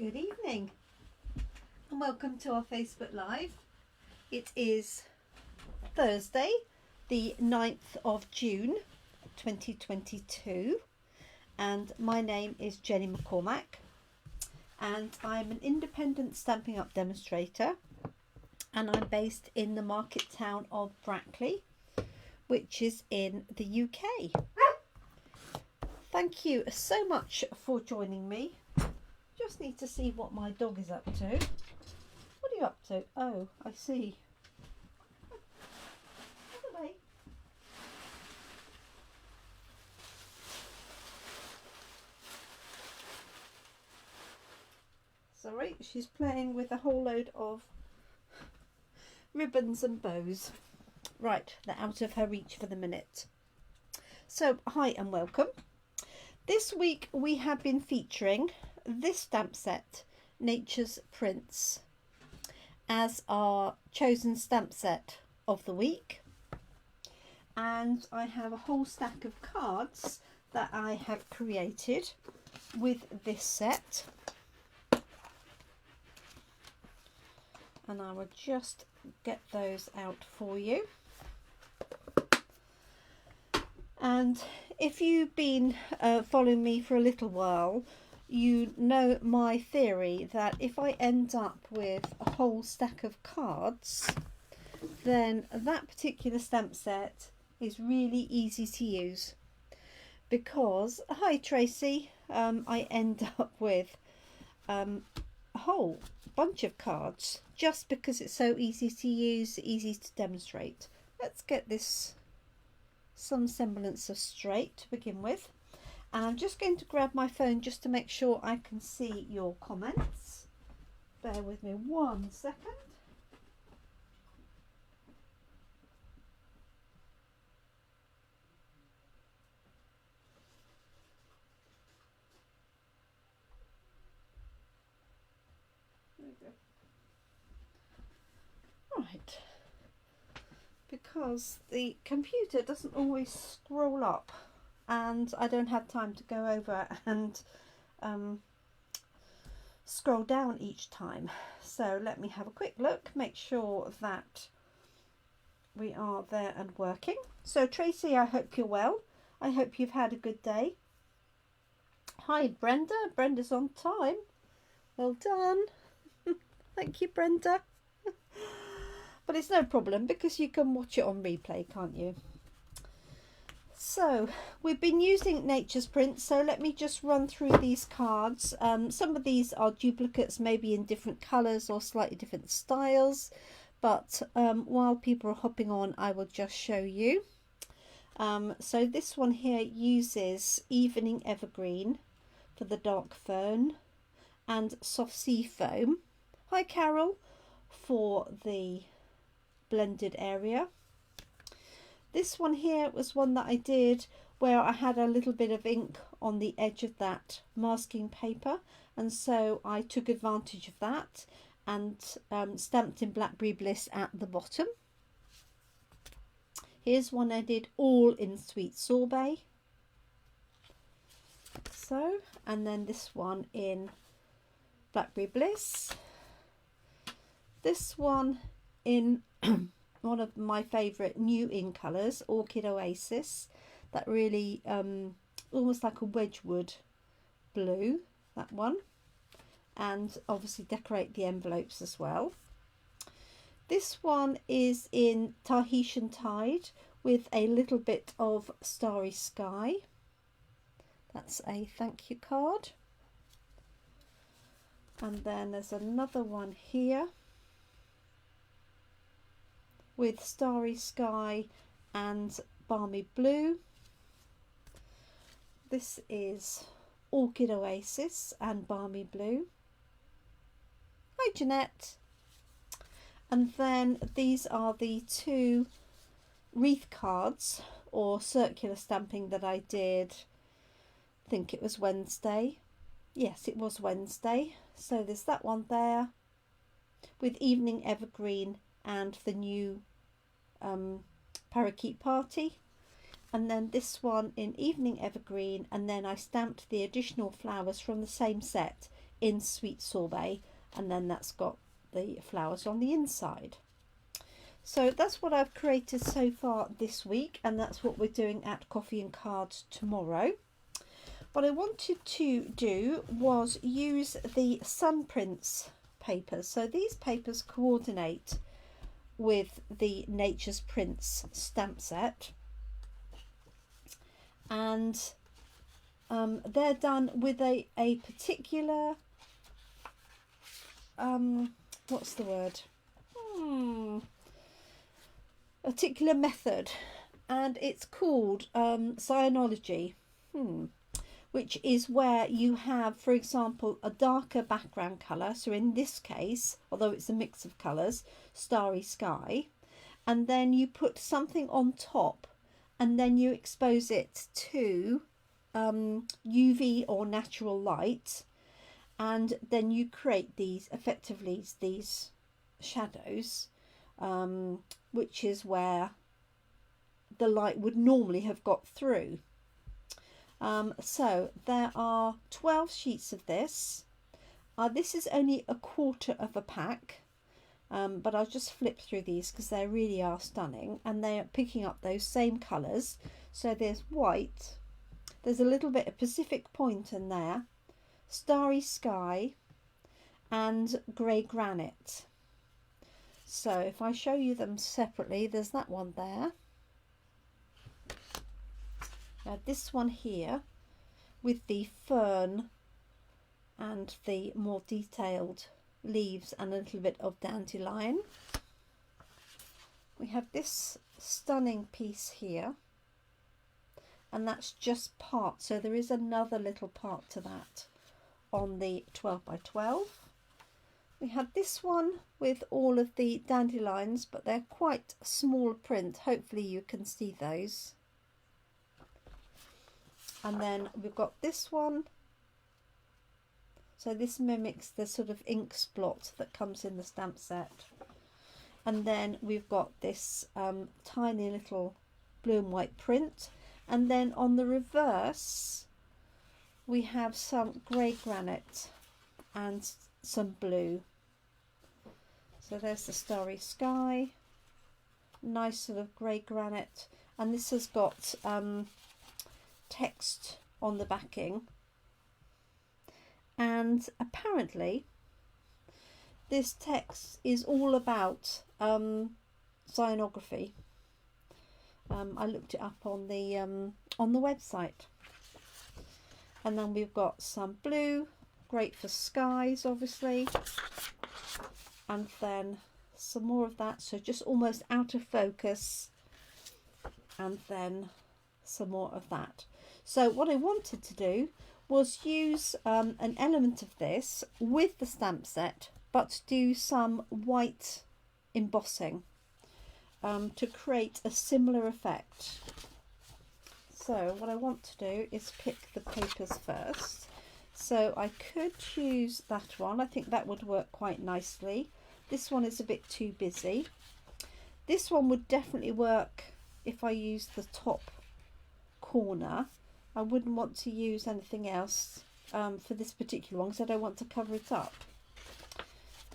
Good evening and welcome to our Facebook Live. It is Thursday, the 9th of June 2022, and my name is Jenny McCormack, and I'm an independent Stampin' Up demonstrator, and I'm based in the market town of Brackley, which is in the UK. Thank you so much for joining me. Just need to see what my dog is up to. What are you up to? Oh, I see. Away. Sorry, she's playing with a whole load of ribbons and bows. Right, they're out of her reach for the minute. So, hi and welcome. This week we have been featuring this stamp set, Nature's Prints, as our chosen stamp set of the week, and I have a whole stack of cards that I have created with this set, and I will just get those out for you. And if you've been following me for a little while, you know my theory that if I end up with a whole stack of cards, then that particular stamp set is really easy to use, because, hi Tracy, I end up with a whole bunch of cards just because it's so easy to use, easy to demonstrate. Let's get this some semblance of straight to begin with. And I'm just going to grab my phone just to make sure I can see your comments. Bear with me 1 second. There we go. Right. Because the computer doesn't always scroll up, and I don't have time to go over and scroll down each time. So let me have a quick look, make sure that we are there and working. So Tracy, I hope you're well. I hope you've had a good day. Hi Brenda, Brenda's on time. Well done. Thank you, Brenda. But it's no problem because you can watch it on replay, can't you? So we've been using Nature's Prints, so let me just run through these cards. Some of these are duplicates, maybe in different colours or slightly different styles, but while people are hopping on, I will just show you. So this one here uses Evening Evergreen for the dark fern and Soft Sea Foam. Hi Carol, for the blended area. This one here was one that I did where I had a little bit of ink on the edge of that masking paper, and so I took advantage of that and stamped in Blackberry Bliss at the bottom. Here's one I did all in Sweet Sorbet. So, and then this one in Blackberry Bliss. This one in one of my favourite new in colours, Orchid Oasis, that really almost like a Wedgwood blue, that one, and obviously decorate the envelopes as well. This one is in Tahitian Tide with a little bit of Starry Sky. That's a thank you card. And then there's another one here with Starry Sky and Balmy Blue. This is Orchid Oasis and Balmy Blue. Hi Jeanette. And then these are the two wreath cards or circular stamping that I did, I think it was Wednesday. Yes, it was Wednesday. So there's that one there with Evening Evergreen and the new Parakeet Party, and then this one in Evening Evergreen, and then I stamped the additional flowers from the same set in Sweet Sorbet, and then that's got the flowers on the inside. So that's what I've created so far this week, and that's what we're doing at Coffee and Cards tomorrow. What I wanted to do was use the Sun Prints papers. So these papers coordinate with the Nature's Prints stamp set, and they're done with a particular what's the word? Particular method, and it's called cyanotype, which is where you have, for example, a darker background colour. So in this case, although it's a mix of colours, Starry Sky, and then you put something on top, and then you expose it to UV or natural light, and then you create these effectively these shadows, which is where the light would normally have got through. So there are 12 sheets of this. This is only a quarter of a pack, but I'll just flip through these because they really are stunning, and they are picking up those same colours. So there's white, there's a little bit of Pacific Point in there, Starry Sky, and grey granite. So if I show you them separately, there's that one there. Now this one here with the fern and the more detailed leaves and a little bit of dandelion. We have this stunning piece here, and that's just part, so there is another little part to that on the 12 by 12. We have this one with all of the dandelions, but they're quite small print. Hopefully you can see those. And then we've got this one. So this mimics the sort of ink splot that comes in the stamp set. And then we've got this tiny little blue and white print. And then on the reverse, we have some grey granite and some blue. So there's the Starry Sky, nice sort of grey granite, and this has got text on the backing, and apparently this text is all about cyanography. I looked it up on the website. And then we've got some blue, great for skies obviously, and then some more of that, so just almost out of focus, and then some more of that. So what I wanted to do was use an element of this with the stamp set, but do some white embossing to create a similar effect. So what I want to do is pick the papers first. So I could choose that one. I think that would work quite nicely. This one is a bit too busy. This one would definitely work if I use the top corner. I wouldn't want to use anything else for this particular one because I don't want to cover it up.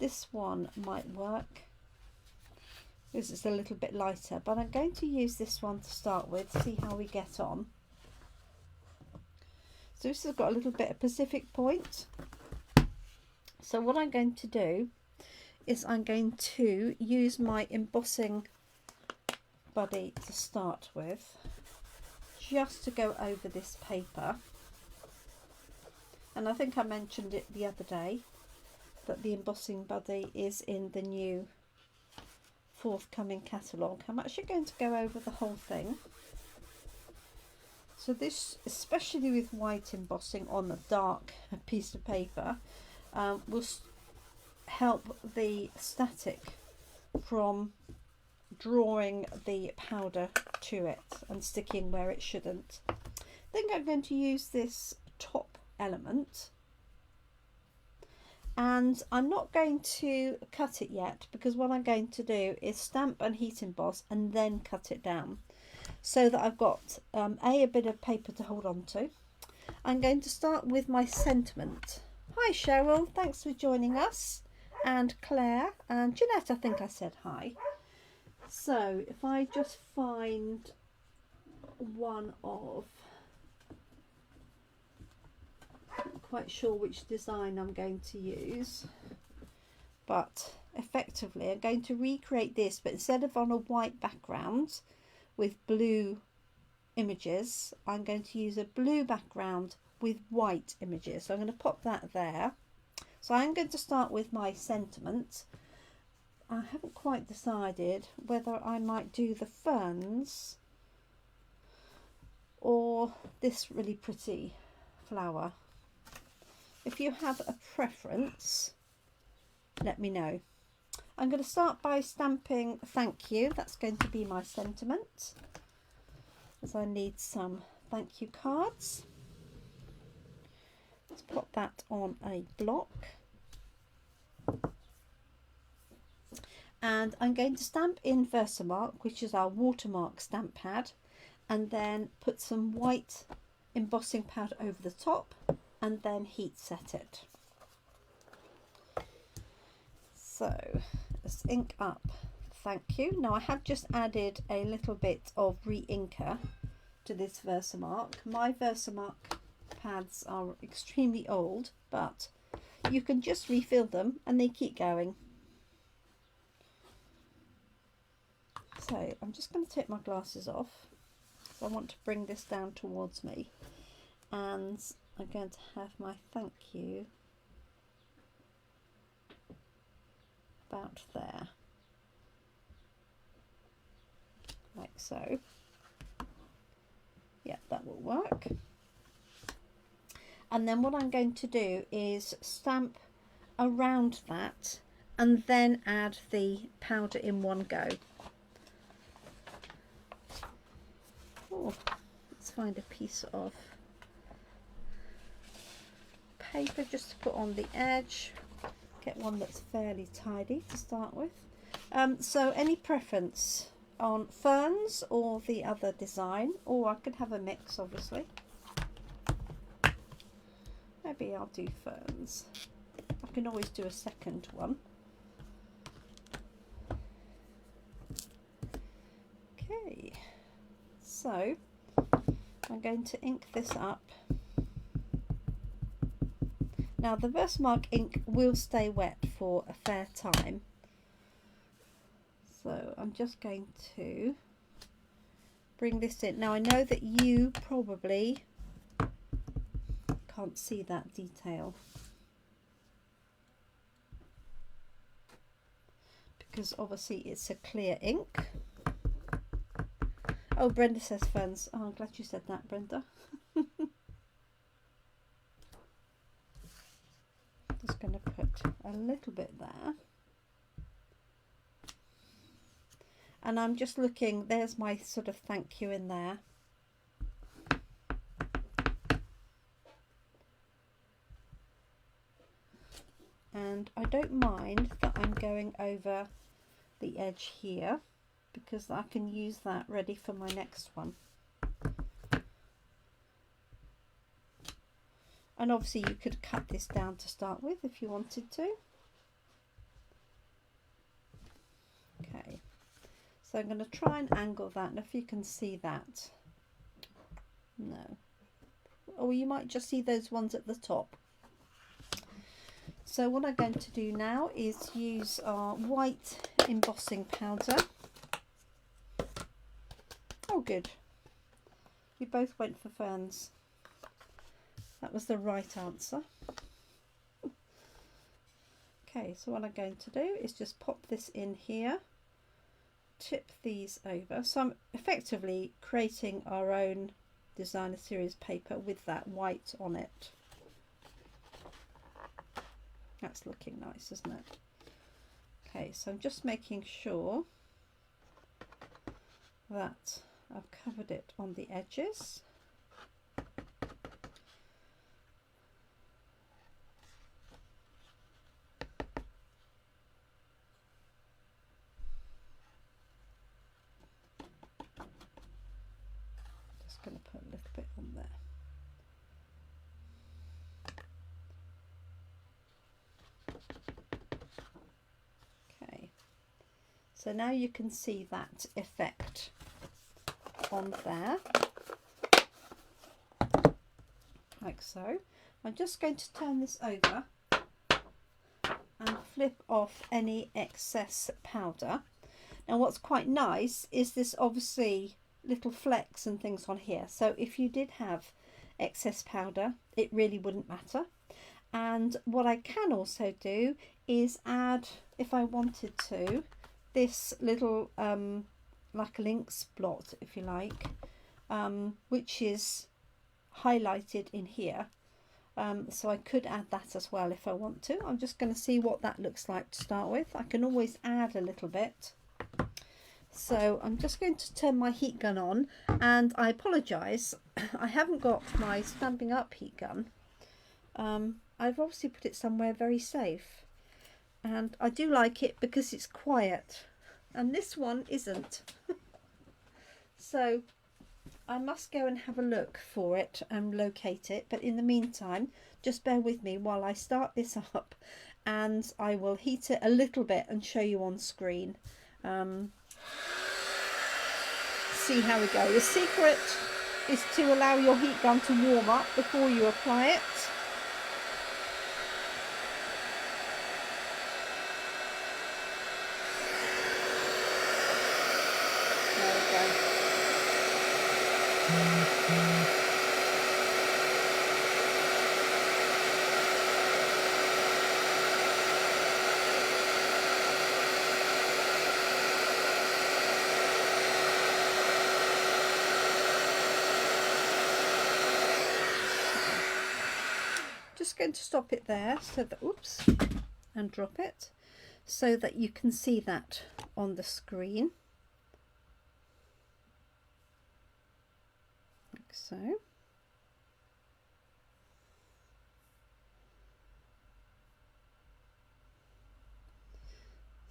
This one might work because it's a little bit lighter, but I'm going to use this one to start with, see how we get on. So this has got a little bit of Pacific Point. So what I'm going to do is I'm going to use my embossing buddy to start with, just to go over this paper. And I think I mentioned it the other day that the embossing buddy is in the new forthcoming catalogue. I'm actually going to go over the whole thing. So this, especially with white embossing on a dark piece of paper, will help the static from drawing the powder to it and sticking where it shouldn't. I think I'm going to use this top element, and I'm not going to cut it yet because what I'm going to do is stamp and heat emboss and then cut it down, so that I've got a bit of paper to hold on to. I'm going to start with my sentiment. Hi Cheryl, thanks for joining us, and Claire and Jeanette, I think I said hi. So if I just find one of, I'm not quite sure which design I'm going to use, but effectively I'm going to recreate this, but instead of on a white background with blue images, I'm going to use a blue background with white images. So I'm going to pop that there. So I'm going to start with my sentiment. I haven't quite decided whether I might do the ferns or this really pretty flower. If you have a preference, let me know. I'm going to start by stamping thank you. That's going to be my sentiment, as I need some thank you cards. Let's pop that on a block. And I'm going to stamp in Versamark, which is our watermark stamp pad, and then put some white embossing powder over the top and then heat set it. So let's ink up thank you. Now I have just added a little bit of re-inker to this Versamark. My Versamark pads are extremely old, but you can just refill them and they keep going. So I'm just going to take my glasses off. I want to bring this down towards me, and I'm going to have my thank you about there, like so. Yeah, that will work. And then what I'm going to do is stamp around that and then add the powder in one go. Oh, let's find a piece of paper just to put on the edge. Get one that's fairly tidy to start with. So any preference on ferns or the other design, or I could have a mix obviously. Maybe I'll do ferns. I can always do a second one. Okay, so I'm going to ink this up. Now the Versamark ink will stay wet for a fair time, so I'm just going to bring this in. Now I know that you probably can't see that detail because obviously it's a clear ink. Oh, Brenda says ferns. Oh, I'm glad you said that, Brenda. Just going to put a little bit there, and I'm just looking, there's my sort of thank you in there. And I don't mind that I'm going over the edge here, because I can use that ready for my next one. And obviously you could cut this down to start with if you wanted to. Okay, so I'm going to try and angle that, and if you can see that. No. Or you might just see those ones at the top. So what I'm going to do now is use our white embossing powder. Oh good, you both went for ferns. That was the right answer. Okay, so what I'm going to do is just pop this in here, tip these over. So I'm effectively creating our own designer series paper with that white on it. That's looking nice, isn't it? Okay, so I'm just making sure that I've covered it on the edges. Just going to put a little bit on there. So now you can see that effect on there, like so. I'm just going to turn this over and flip off any excess powder. Now what's quite nice is this obviously little flecks and things on here, so if you did have excess powder it really wouldn't matter. And what I can also do is add, if I wanted to, this little like a lynx blot, if you like, which is highlighted in here. So I could add that as well if I want to. I'm just going to see what that looks like to start with. I can always add a little bit. So I'm just going to turn my heat gun on, and I apologise, I haven't got my Stampin' Up heat gun. I've obviously put it somewhere very safe, and I do like it because it's quiet, and this one isn't. So I must go and have a look for it and locate it, but in the meantime just bear with me while I start this up, and I will heat it a little bit and show you on screen. See how we go. The secret is to allow your heat gun to warm up before you apply it. There we go. Just going to stop it there so that, oops, and drop it so that you can see that on the screen, like so.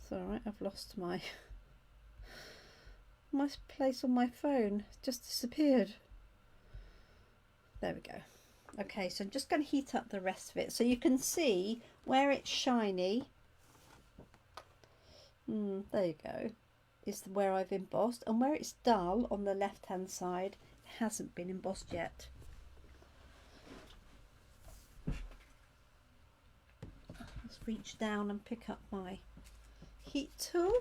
It's all right, I've lost my place on my phone, it just disappeared. There we go. Okay, so I'm just going to heat up the rest of it so you can see where it's shiny. There you go, is where I've embossed, and where it's dull on the left hand side it hasn't been embossed yet. Let's reach down and pick up my heat tool.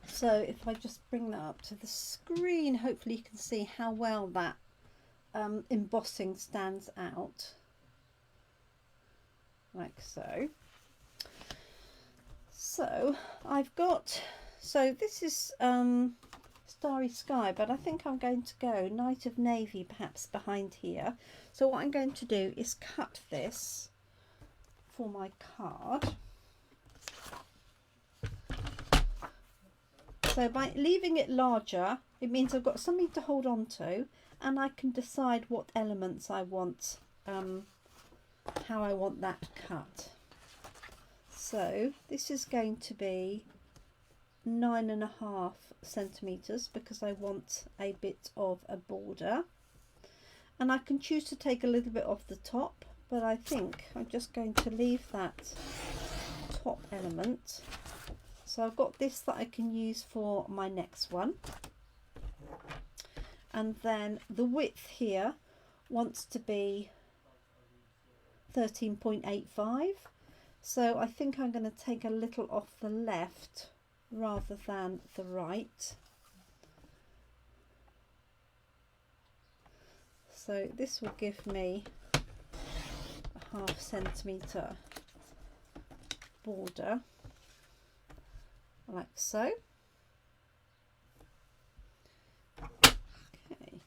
So if I just bring that up to the screen, hopefully you can see how well that embossing stands out, like so. So I've got, so this is Starry Sky, but I think I'm going to go Night of Navy perhaps behind here. So what I'm going to do is cut this for my card. So by leaving it larger, it means I've got something to hold on to, and I can decide what elements I want, how I want that cut. So this is going to be 9.5 centimeters because I want a bit of a border, and I can choose to take a little bit off the top, but I think I'm just going to leave that top element. So I've got this that I can use for my next one, and then the width here wants to be 13.85, so I think I'm going to take a little off the left rather than the right. So this will give me a 0.5 centimeter border, like so. Okay.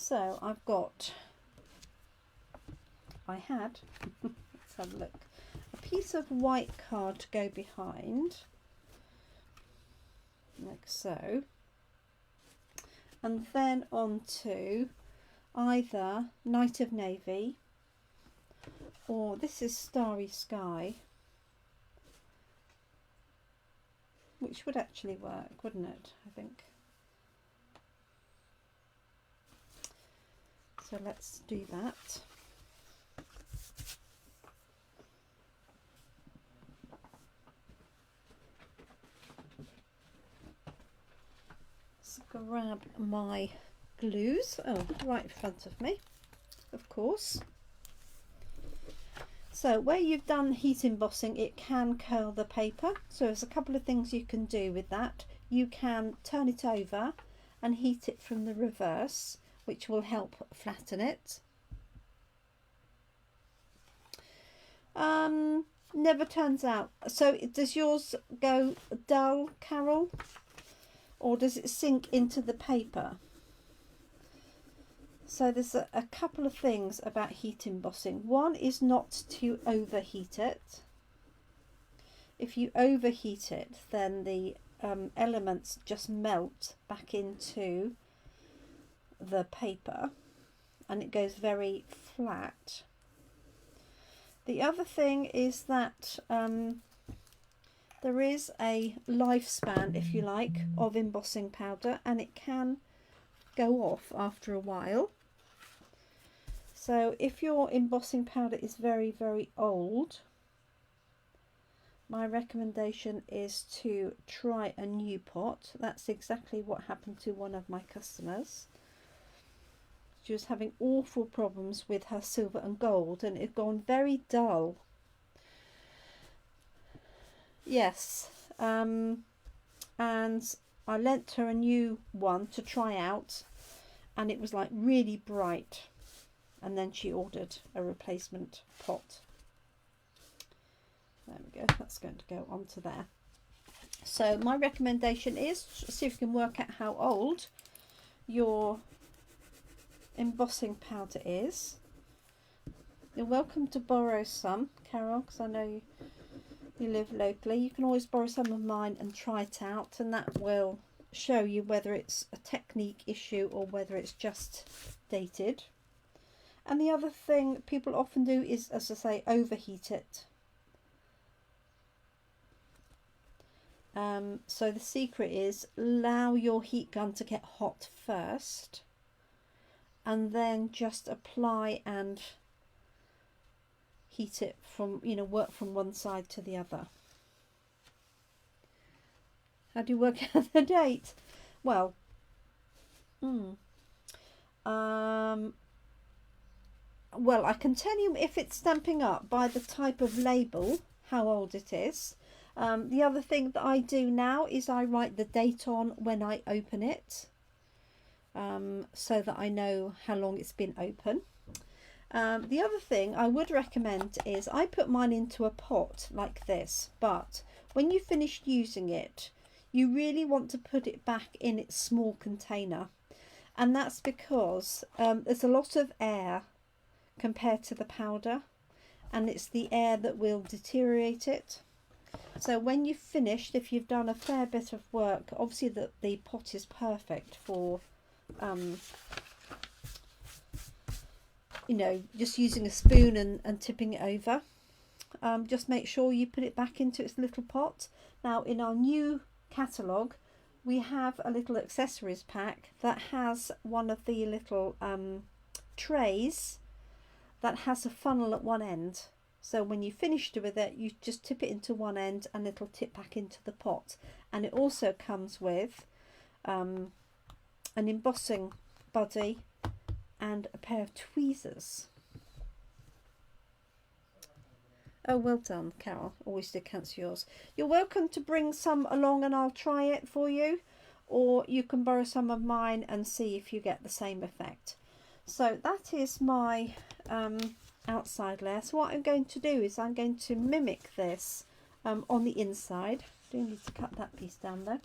So I had, let's have a look, a piece of white card to go behind, like so, and then onto either Night of Navy, or this is Starry Sky, which would actually work, wouldn't it, I think. So let's do that. Let's grab my glues, right in front of me, of course. So where you've done heat embossing, it can curl the paper. So there's a couple of things you can do with that. You can turn it over and heat it from the reverse, which will help flatten it. Never turns out. So does yours go dull, Carol? Or does it sink into the paper? So there's a couple of things about heat embossing. One is not to overheat it. If you overheat it, then the elements just melt back into the paper and it goes very flat. The other thing is that there is a lifespan, if you like, of embossing powder, and it can go off after a while. So if your embossing powder is very, very old, my recommendation is to try a new pot. That's exactly what happened to one of my customers. She was having awful problems with her silver and gold, and it had gone very dull. Yes, and I lent her a new one to try out, and it was like really bright, and then she ordered a replacement pot. There we go, that's going to go onto there. So my recommendation is see if you can work out how old your embossing powder is. You're welcome to borrow some, Carol, because I know you live locally. You can always borrow some of mine and try it out, and that will show you whether it's a technique issue or whether it's just dated. And the other thing people often do is, as I say, overheat it. So the secret is allow your heat gun to get hot first, and then just apply and heat it from, work from one side to the other. How do you work out the date? Well, well, I can tell you if it's Stampin' Up by the type of label, how old it is. The other thing that I do now is I write the date on when I open it, so that I know how long it's been open. The other thing I would recommend is I put mine into a pot like this, but when you finished using it, you really want to put it back in its small container, and that's because there's a lot of air compared to the powder, and it's the air that will deteriorate it. So when you've finished, if you've done a fair bit of work, obviously the pot is perfect for just using a spoon and tipping it over. Just make sure you put it back into its little pot. Now in our new catalogue we have a little accessories pack that has one of the little trays that has a funnel at one end. So when you finished with it, you just tip it into one end and it'll tip back into the pot. And it also comes with an embossing buddy and a pair of tweezers. Oh, well done, Carol. Always did cancel yours. You're welcome to bring some along and I'll try it for you. Or you can borrow some of mine and see if you get the same effect. So that is my outside layer. So what I'm going to do is I'm going to mimic this on the inside. I do need to cut that piece down though.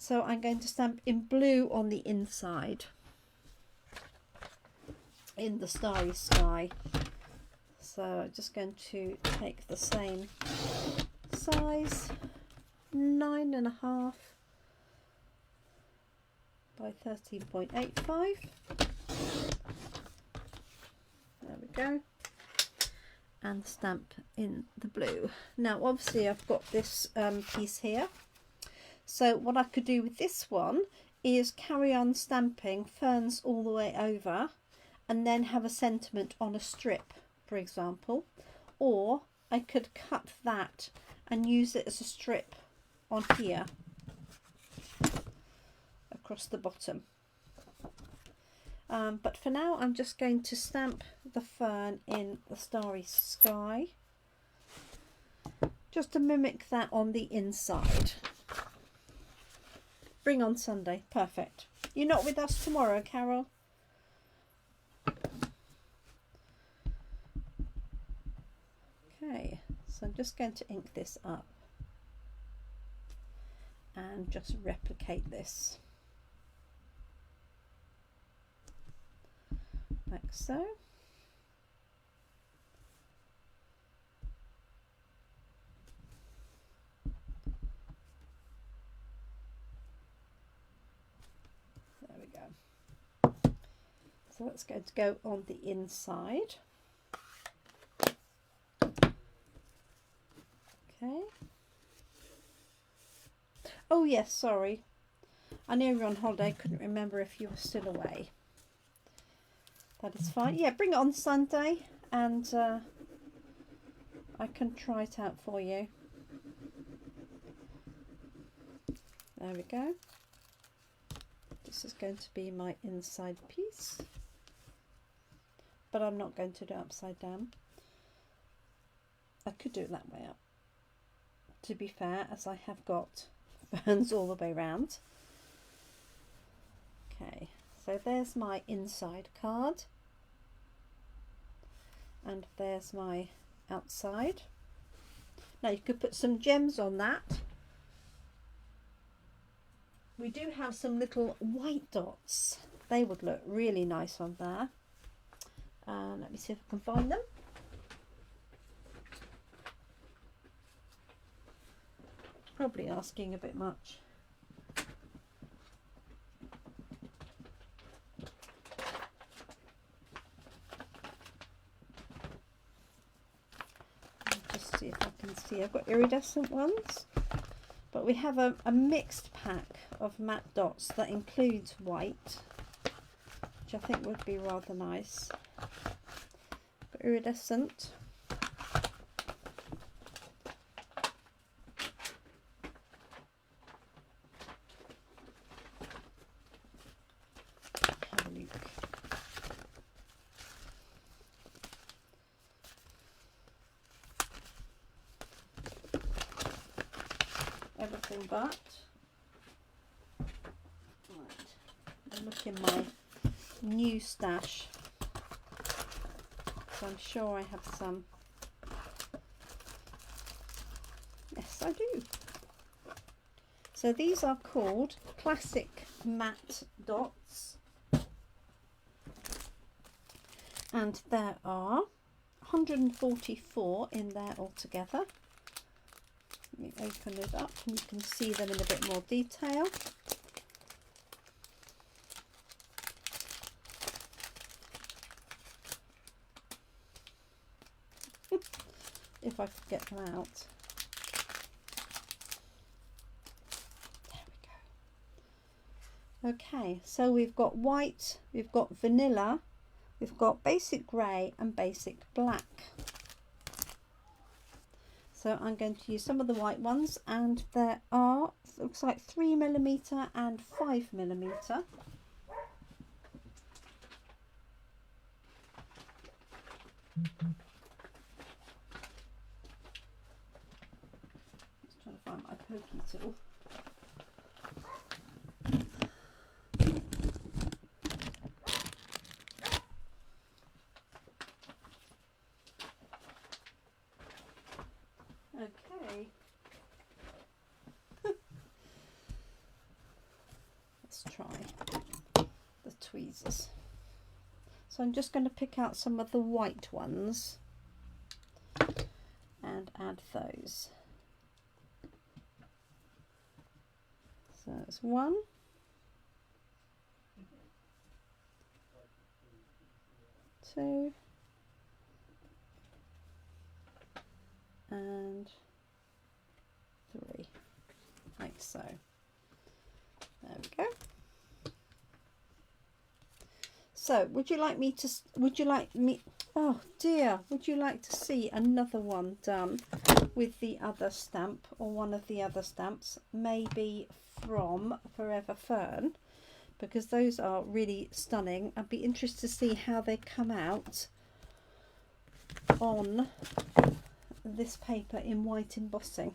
So I'm going to stamp in blue on the inside, in the starry sky. So I'm just going to take the same size, 9.5 by 13.85. There we go. And stamp in the blue. Now obviously I've got this piece here. So what I could do with this one is carry on stamping ferns all the way over and then have a sentiment on a strip, for example. Or I could cut that and use it as a strip on here across the bottom. But for now I'm just going to stamp the fern in the starry sky, just to mimic that on the inside. Bring on Sunday. Perfect. You're not with us tomorrow, Carol? Okay, so I'm just going to ink this up and just replicate this like so. There we go. So that's going to go on the inside. Okay. Oh yes, sorry. I know you're on holiday, couldn't remember if you were still away. That is fine. Yeah, bring it on Sunday and I can try it out for you. There we go. This is going to be my inside piece, but I'm not going to do it upside down. I could do it that way up, to be fair, as I have got ferns all the way around. Okay, so there's my inside card and there's my outside. Now you could put some gems on that. We do have some little white dots. They would look really nice on there. Let me see if I can find them. Probably asking a bit much. Just see if I can see. I've got iridescent ones, but we have a mixed pack of matte dots that includes white, which I think would be rather nice. But iridescent. Have a look. Everything but. Right. I'll look in my new stash. So I'm sure I have some. Yes, I do. So these are called classic matte dots. And there are 144 in there altogether. Let me open it up and you can see them in a bit more detail. If I could get them out. There we go. Okay, so we've got white, we've got vanilla, we've got basic grey and basic black. So I'm going to use some of the white ones, and there are, looks like 3mm and 5mm. Just trying to find my pokey tool. Okay. scissors. So I'm just going to pick out some of the white ones and add those. So it's 1, 2, and 3, like so. There we go. So would you like me, oh dear, would you like to see another one done with the other stamp, or one of the other stamps, maybe from Forever Fern, because those are really stunning. I'd be interested to see how they come out on this paper in white embossing.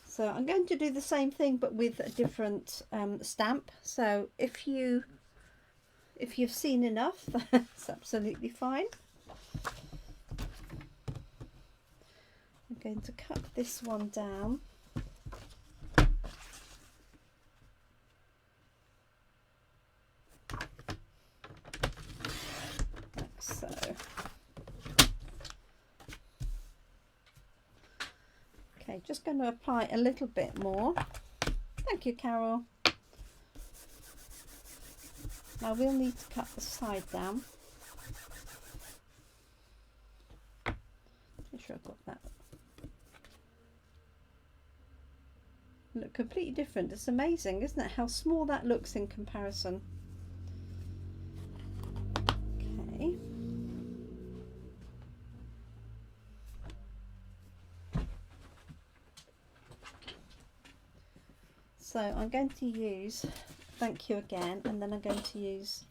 So I'm going to do the same thing but with a different stamp. So if you've seen enough, that's absolutely fine. I'm going to cut this one down. Like so. Okay, just going to apply a little bit more. Thank you, Carol. I will need to cut the side down. Make sure I've got that. Look completely different. It's amazing, isn't it, how small that looks in comparison. Okay. So I'm going to use Thank You Again, and then I'm going to use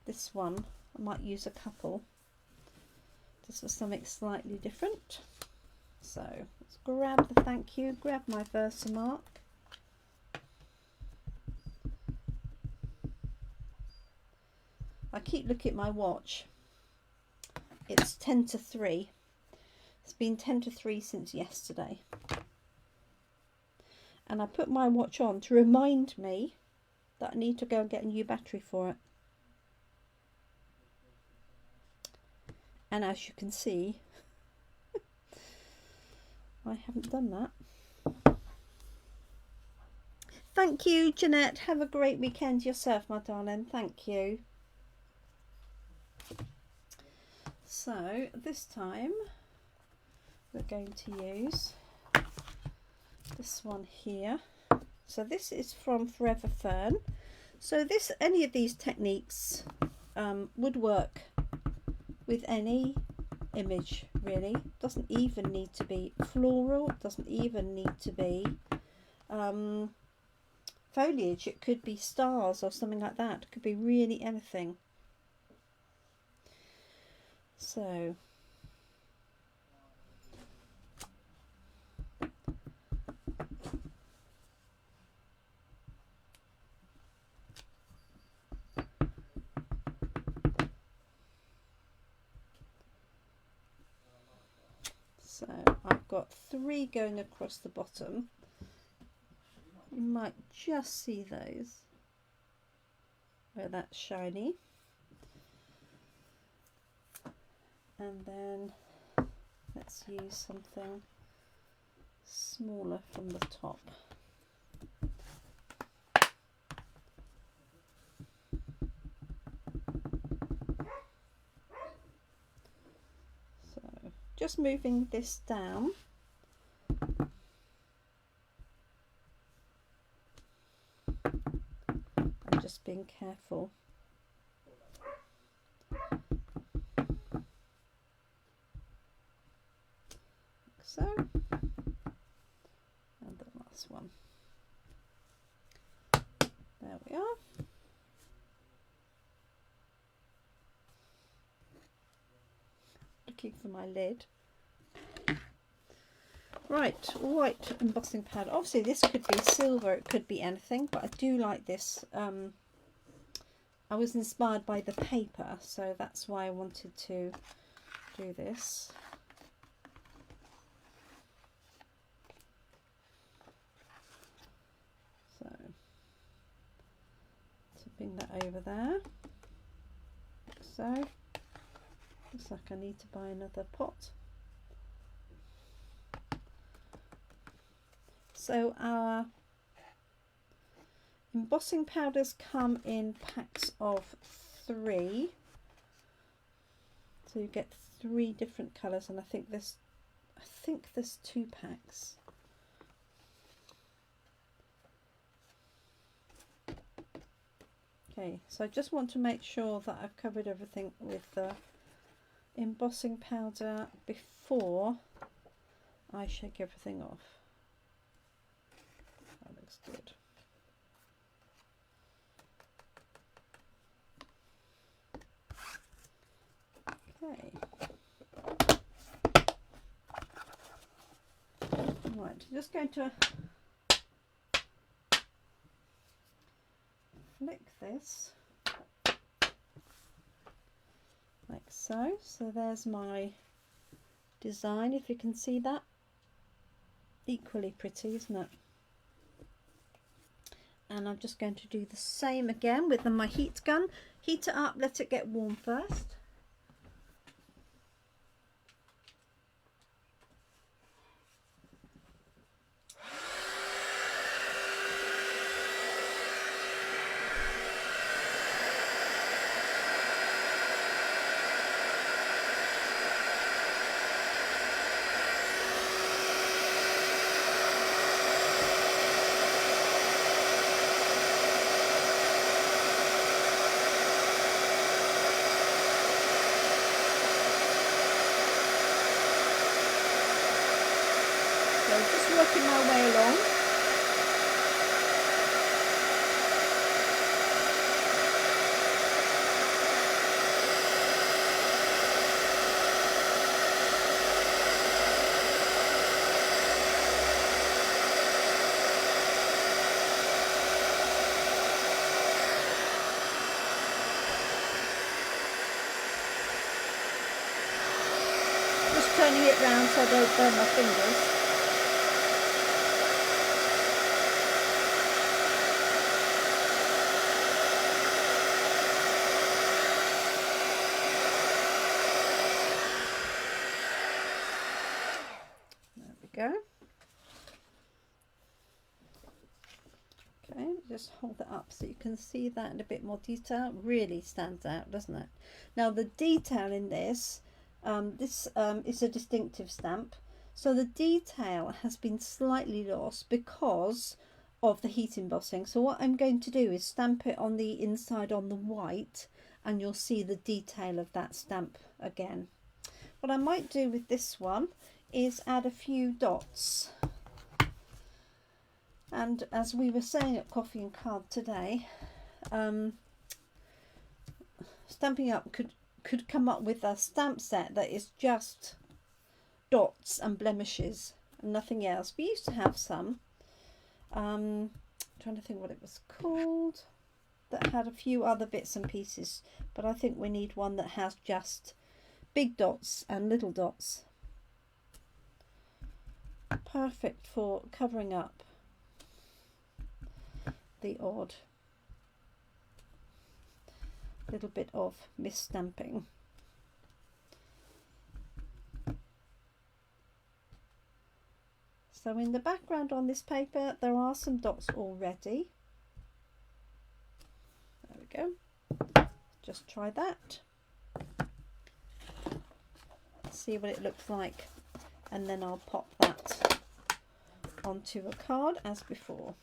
this one. I might use a couple just for something slightly different. So let's grab the Thank You, grab my Versamark. I keep looking at my watch. It's 10 to 3. It's been 10 to 3 since yesterday. And I put my watch on to remind me that I need to go and get a new battery for it. And as you can see, I haven't done that. Thank you, Jeanette. Have a great weekend yourself, my darling. Thank you. So this time we're going to use this one here. So this is from Forever Fern. So this, any of these techniques would work with any image, really. Doesn't even need to be floral, it doesn't even need to be foliage. It could be stars or something like that. It could be really anything. So I've got 3 going across the bottom. You might just see those where that's shiny. And then let's use something smaller from the top. So just moving this down. I'm just being careful. So, and the last one. There we are. Looking for my lid. Right, white embossing powder. Obviously this could be silver, it could be anything, but I do like this. I was inspired by the paper, so that's why I wanted to do this. So, tipping that over there. so. Looks like I need to buy another pot. So our embossing powders come in packs of 3. So you get 3 different colours, and I think there's 2 packs. Okay, so I just want to make sure that I've covered everything with the embossing powder before I shake everything off. That looks good. Okay. Right, I'm just going to flick this like so. So there's my design, if you can see that. Equally pretty, isn't it? And I'm just going to do the same again with my heat gun. Heat it up, let it get warm first. Just working my way along. Just turning it round so I don't burn my fingers. Go. Okay, just hold it up so you can see that in a bit more detail. Really stands out, doesn't it? Now the detail in this, is a distinctive stamp, so the detail has been slightly lost because of the heat embossing. So what I'm going to do is stamp it on the inside on the white, and you'll see the detail of that stamp again. What I might do with this one is add a few dots, and as we were saying at Coffee and Card today, Stampin' Up could come up with a stamp set that is just dots and blemishes and nothing else. We used to have some, trying to think what it was called, that had a few other bits and pieces, but I think we need one that has just big dots and little dots. Perfect for covering up the odd little bit of misstamping. So in the background on this paper there are some dots already. There we go. Just try that. See what it looks like, and then I'll pop that onto a card as before.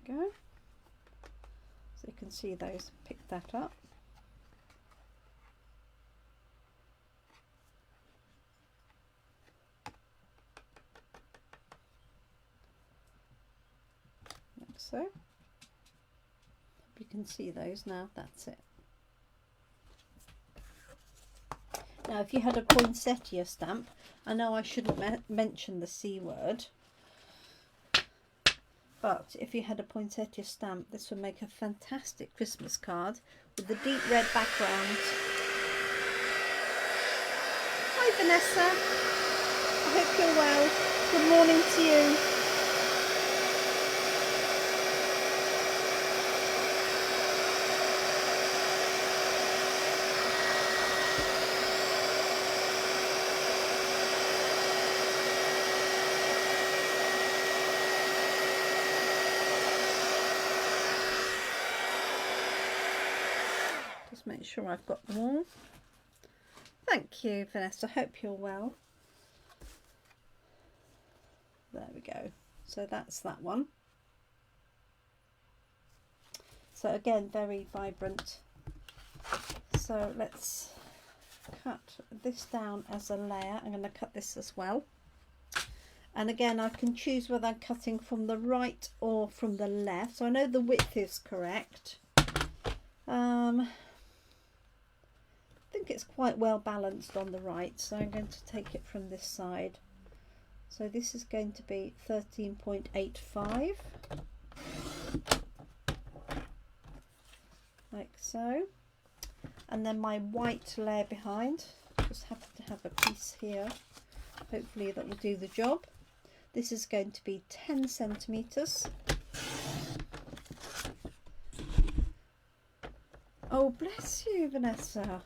There we go. So you can see those, pick that up. So hope you can see those now. That's it. Now if you had a poinsettia stamp, I know I shouldn't mention the C word, but if you had a poinsettia stamp, this would make a fantastic Christmas card with the deep red background. Vanessa. I hope you're well. Good morning to you. Just make sure I've got them all. Thank you, Vanessa. Hope you're well. There we go. So that's that one. So again, very vibrant. So let's cut this down as a layer. I'm going to cut this as well. And again, I can choose whether I'm cutting from the right or from the left. So I know the width is correct. I think it's quite well balanced on the right, so I'm going to take it from this side. So this is going to be 13.85, like so. And then my white layer behind, just happen to have a piece here, hopefully that will do the job. This is going to be 10 centimeters. Oh, bless you, Vanessa.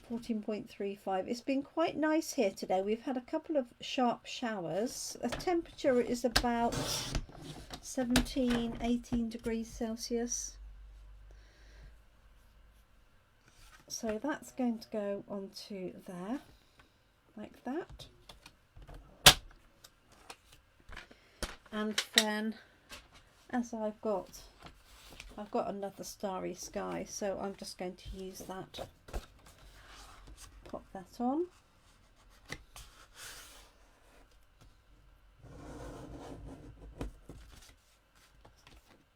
14.35. It's been quite nice here today. We've had a couple of sharp showers. The temperature is about 17-18 degrees Celsius. So that's going to go onto there, like that. And then, as I've got another starry sky, so I'm just going to use that. Pop that on.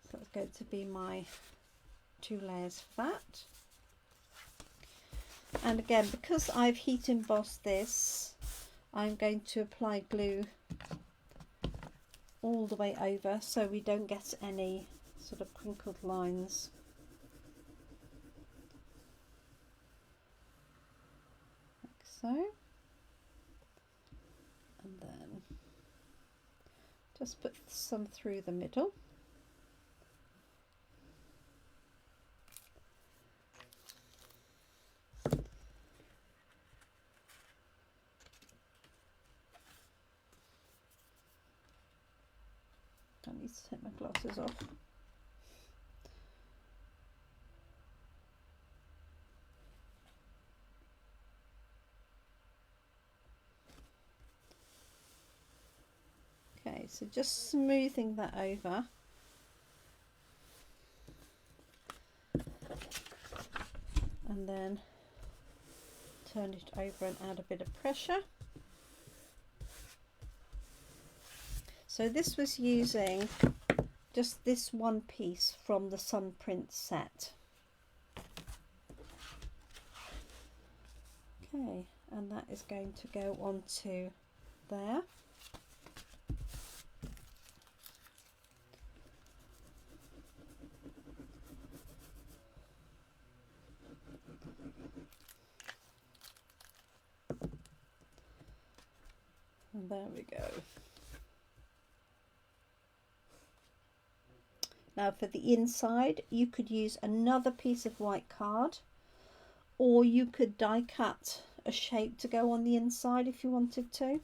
So it's going to be my 2 layers for that. And again, because I've heat embossed this, I'm going to apply glue all the way over so we don't get any sort of crinkled lines. So, and then just put some through the middle. I need to take my glasses off. Okay, so just smoothing that over. And then turn it over and add a bit of pressure. So this was using just this one piece from the Sun Print set. Okay, and that is going to go onto there. And there we go. Now for the inside, you could use another piece of white card, or you could die cut a shape to go on the inside if you wanted to.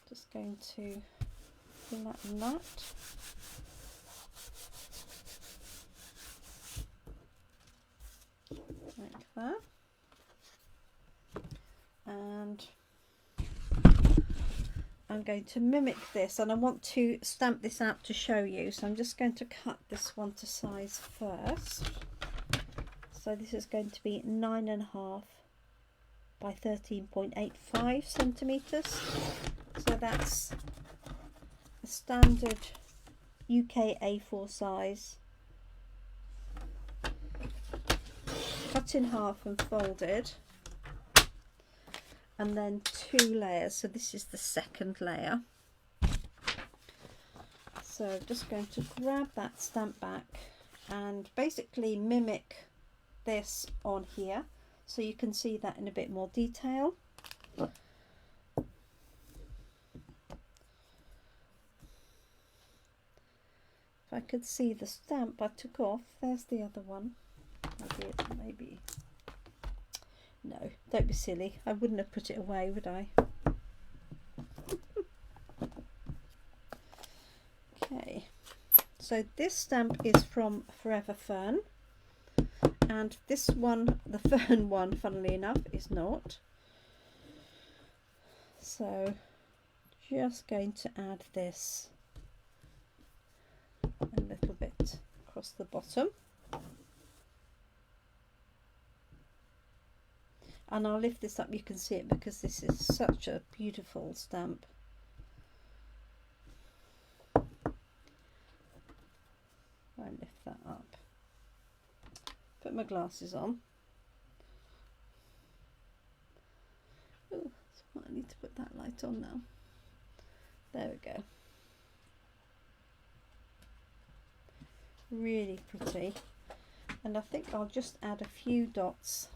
Just going to flatten that. Like that. And I'm going to mimic this, and I want to stamp this out to show you, so I'm just going to cut this one to size first. So this is going to be 9.5 by 13.85 centimeters. So that's a standard UK A4 size, cut in half and folded. And then 2 layers, so this is the second layer. So I'm just going to grab that stamp back and basically mimic this on here. so you can see that in a bit more detail. If I could see the stamp I took off, there's the other one. Maybe. No, don't be silly. I wouldn't have put it away, would I? Okay, so this stamp is from Forever Fern, and this one, the Fern one, funnily enough, is not. So just going to add this a little bit across the bottom. And I'll lift this up, you can see it, because this is such a beautiful stamp. I lift that up. Put my glasses on. Oh, I need to put that light on now. There we go. Really pretty. And I think I'll just add a few dots.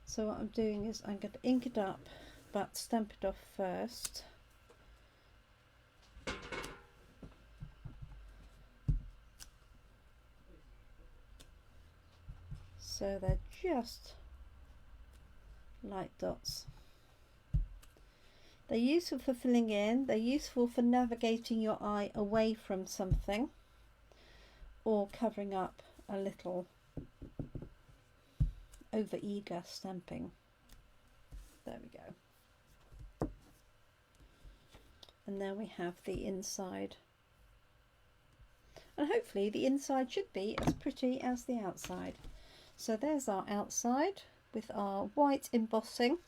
So what I'm doing is I'm going to ink it up, but stamp it off first. So they're just light dots. They're useful for filling in, they're useful for navigating your eye away from something, or covering up a little over eager stamping. There we go. And then we have the inside. And hopefully the inside should be as pretty as the outside. So there's our outside with our white embossing.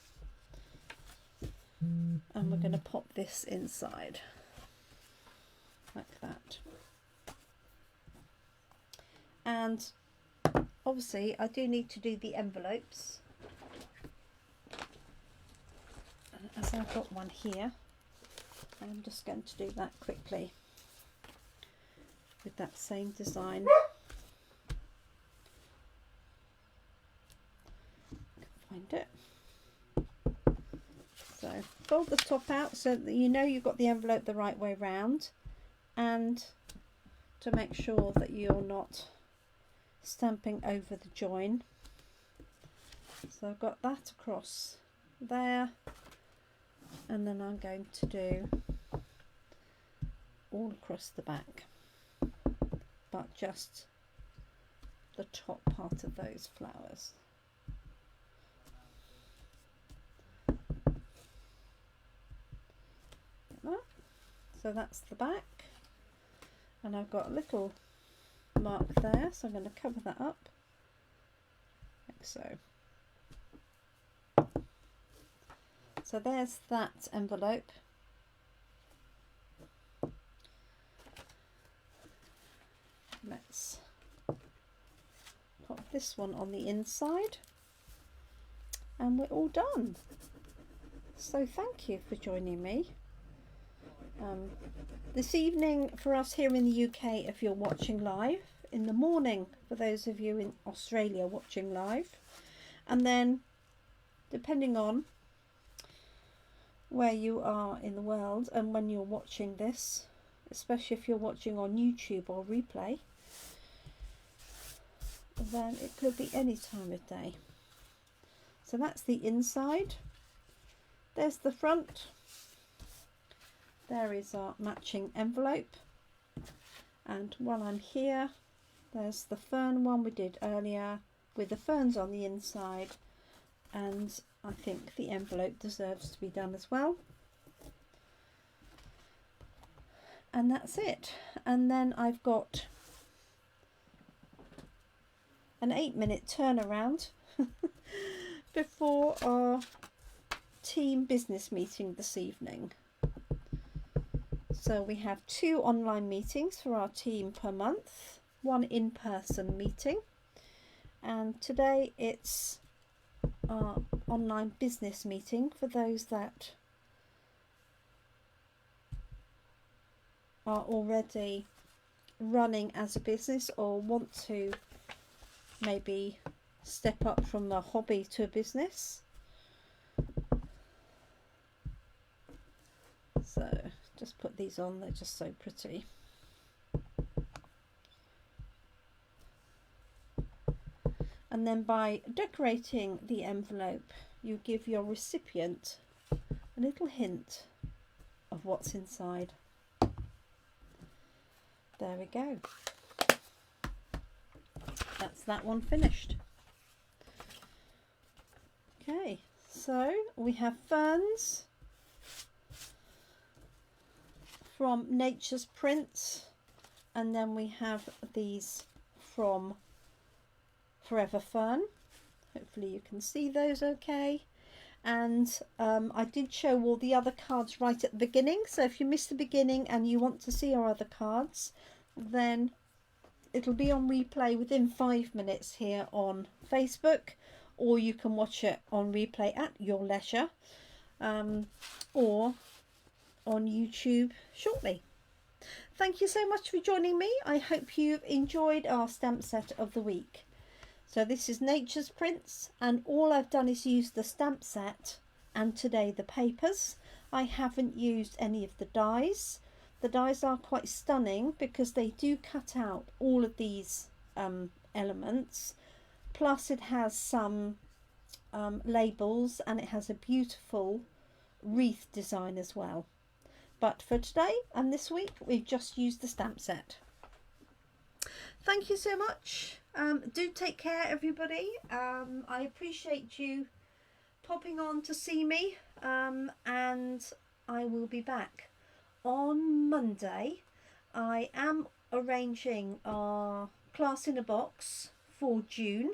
And we're going to pop this inside like that. And obviously I do need to do the envelopes. And as I've got one here, I'm just going to do that quickly with that same design. Find it. So fold the top out so that you know you've got the envelope the right way round, and to make sure that you're not stamping over the join. So I've got that across there, and then I'm going to do all across the back, but just the top part of those flowers. So that's the back, and I've got a little mark there, so I'm going to cover that up like so. So there's that envelope. Let's pop this one on the inside, and we're all done. So thank you for joining me. This evening for us here in the UK, if you're watching live, in the morning for those of you in Australia watching live, and then depending on where you are in the world and when you're watching this, especially if you're watching on YouTube or replay, then it could be any time of day. So that's the inside. There's the front. There is our matching envelope, and while I'm here, there's the fern one we did earlier with the ferns on the inside, and I think the envelope deserves to be done as well. And that's it. And then I've got an 8-minute turnaround before our team business meeting this evening. So we have 2 online meetings for our team per month, 1 in-person meeting, and today it's our online business meeting for those that are already running as a business or want to maybe step up from a hobby to a business. So just put these on, they're just so pretty. And then by decorating the envelope, you give your recipient a little hint of what's inside. There we go. That's that one finished. Okay, so we have ferns from Nature's Prints, and then we have these from Forever Fern. Hopefully you can see those okay. And I did show all the other cards right at the beginning, so if you missed the beginning and you want to see our other cards, then it'll be on replay within 5 minutes here on Facebook, or you can watch it on replay at your leisure, or on YouTube shortly. Thank you so much for joining me. I hope you've enjoyed our stamp set of the week. So this is Nature's Prints, and all I've done is use the stamp set and today the papers. I haven't used any of the dies. The dies are quite stunning because they do cut out all of these elements, plus it has some labels, and it has a beautiful wreath design as well. But for today and this week, we've just used the stamp set. Thank you so much. Do take care, everybody. I appreciate you popping on to see me, and I will be back on Monday. I am arranging our class in a box for June,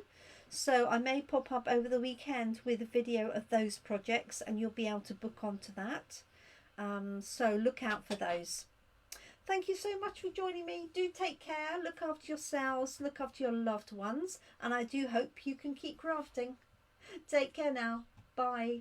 so I may pop up over the weekend with a video of those projects, and you'll be able to book onto that. So look out for those. Thank you so much for joining me. Do take care, look after yourselves, look after your loved ones, and I do hope you can keep crafting. Take care now. Bye.